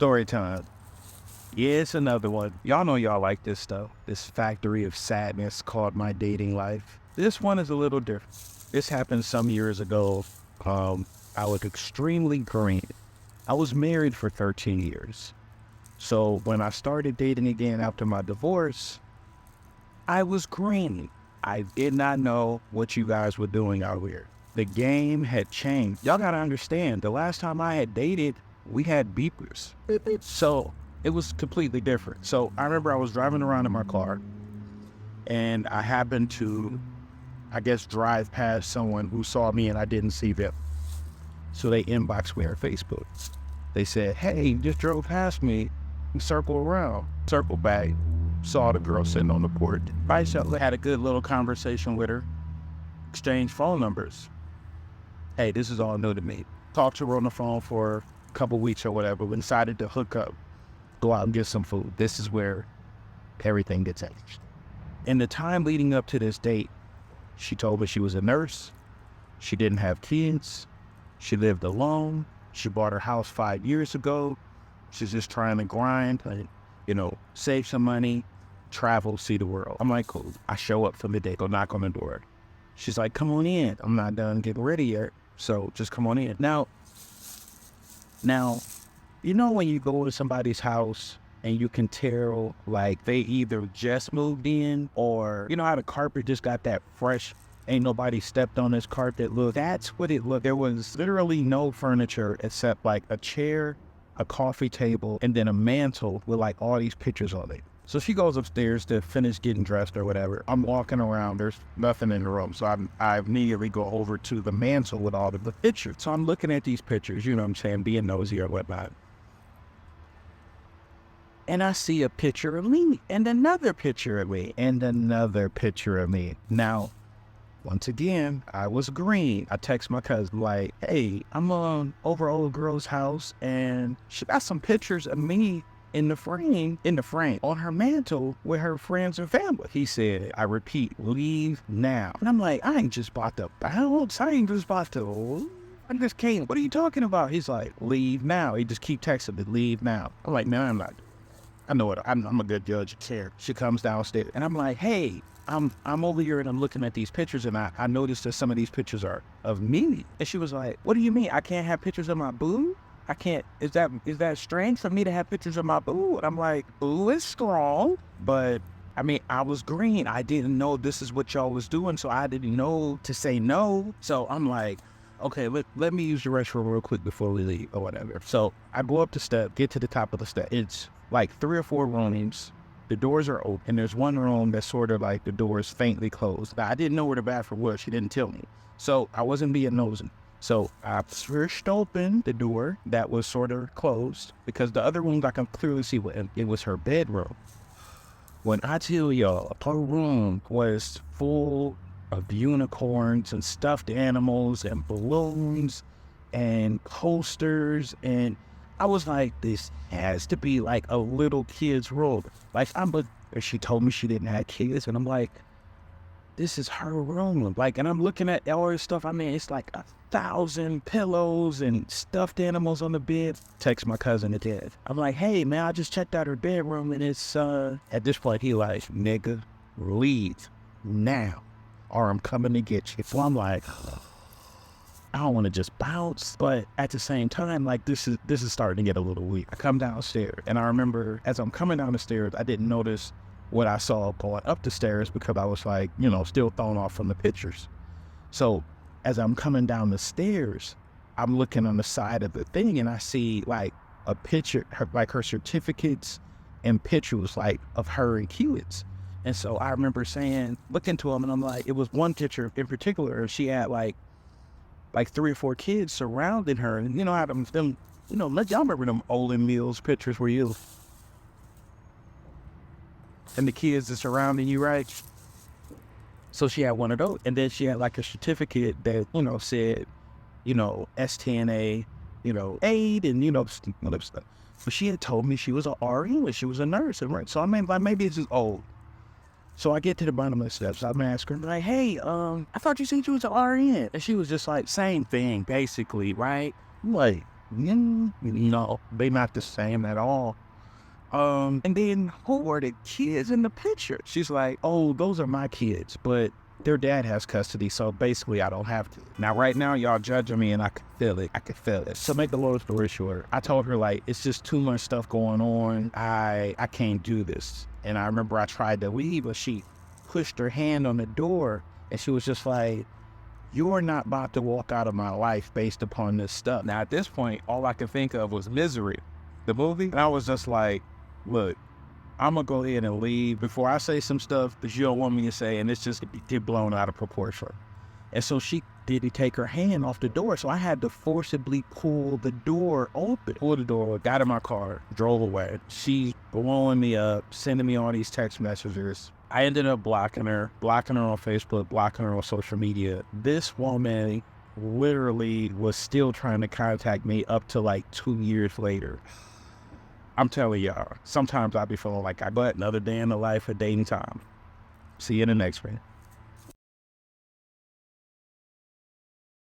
Story time. Yeah, it's another one. Y'all know y'all like this stuff. This factory of sadness called my dating life. This one is a little different. This happened some years ago. I was extremely green. I was married for 13 years. So when I started dating again after my divorce, I was green. I did not know what you guys were doing out here. The game had changed. Y'all gotta understand, the last time I had dated, we had beepers. So it was completely different. So I remember I was driving around in my car and I happened to, I guess, drive past someone who saw me and I didn't see them. So they inboxed me on Facebook. They said, hey, you just drove past me. Circle around. Circle back. Saw the girl sitting on the porch. I had a good little conversation with her. Exchanged phone numbers. Hey, this is all new to me. Talked to her on the phone for a couple weeks or whatever. We decided to hook up. Go out and get some food. This is where everything gets changed. In the time leading up to this date, she told me she was a nurse. She didn't have kids. She lived alone. She bought her house 5 years ago. She's just trying to grind and, save some money, travel, see the world. I'm like, cool. I show up for the day, go knock on the door. She's like, come on in. I'm not done getting ready yet, so just come on in. Now, when you go to somebody's house and you can tell, like, they either just moved in or, how the carpet just got that fresh, ain't nobody stepped on this carpet look. That's what it looked. There was literally no furniture except, like, a chair, a coffee table, and then a mantle with, like, all these pictures on it. So she goes upstairs to finish getting dressed or whatever. I'm walking around. There's nothing in the room. So I immediately go over to the mantle with all of the pictures. So I'm looking at these pictures, being nosy or whatnot. And I see a picture of me and another picture of me and another picture of me. Now, once again, I was green. I text my cousin like, hey, I'm over old girl's house and she got some pictures of me in the frame on her mantle with her friends and family. He said, I repeat, leave now. And I'm like, I ain't just about to bounce. I just came. What are you talking about? He's like, leave now. He just keep texting me, leave now. I'm like, no, I'm not. I know it. I'm a good judge of care. She comes downstairs and I'm like, hey, I'm over here and I'm looking at these pictures and I noticed that some of these pictures are of me. And she was like, what do you mean? I can't have pictures of my boo? I can't, is that strange for me to have pictures of my boo? And I'm like, boo is strong, but I was green. I didn't know this is what y'all was doing, so I didn't know to say no. So I'm like, okay, let me use the restroom real quick before we leave or whatever. So I go up the step, get to the top of the step. It's like 3 or 4 rooms. The doors are open, and there's one room that's sort of like the door is faintly closed. But I didn't know where the bathroom was. She didn't tell me. So I wasn't being nosy. So I pushed open the door that was sort of closed because the other rooms I can clearly see it was her bedroom. When I tell y'all, her room was full of unicorns and stuffed animals and balloons and coasters, and I was like, this has to be like a little kid's room. Like, she told me she didn't have kids, and I'm like, this is her room. Like, and I'm looking at all this stuff. It's like 1,000 pillows and stuffed animals on the bed. Text my cousin and dad. I'm like, hey, man, I just checked out her bedroom, and it's, at this point, he like, nigga, leave now, or I'm coming to get you. So I'm like, I don't want to just bounce, but at the same time, like, this is starting to get a little weak. I come downstairs, and I remember as I'm coming down the stairs, I didn't notice what I saw going up the stairs because I was like, still thrown off from the pictures. So as I'm coming down the stairs, I'm looking on the side of the thing, and I see like a picture, her certificates and pictures like of her and kids. And so I remember looking to them, and I'm like, it was one picture in particular. She had like 3 or 4 kids surrounding her, and how them y'all remember them Olin Mills pictures where you and the kids are surrounding you, right? So she had one of those, and then she had like a certificate that said STNA aid and stuff. But she had told me she was an RN and she was a nurse, and right. So like maybe it's just old. So I get to the bottom of the steps. I'm asking her, like, hey, I thought you said you was an RN. And she was just like, same thing, basically, right? I'm like, No, they not the same at all. And then who are the kids in the picture? She's like, oh, those are my kids, but their dad has custody, so basically I don't have to. Now, right now, y'all judging me, and I could feel it. I could feel it. So make the long story short, I told her, like, it's just too much stuff going on. I can't do this. And I remember I tried to leave, but she pushed her hand on the door, and she was just like, you're not about to walk out of my life based upon this stuff. Now, at this point, all I could think of was Misery, the movie. And I was just like, look, I'm going to go ahead and leave before I say some stuff that you don't want me to say, and it's just get blown out of proportion. And so she didn't take her hand off the door, so I had to forcibly pull the door open. Pulled the door, got in my car, drove away. She blowing me up, sending me all these text messages. I ended up blocking her on Facebook, blocking her on social media. This woman literally was still trying to contact me up to like 2 years later. I'm telling y'all, sometimes I be feeling like but another day in the life of dating time. See you in the next one.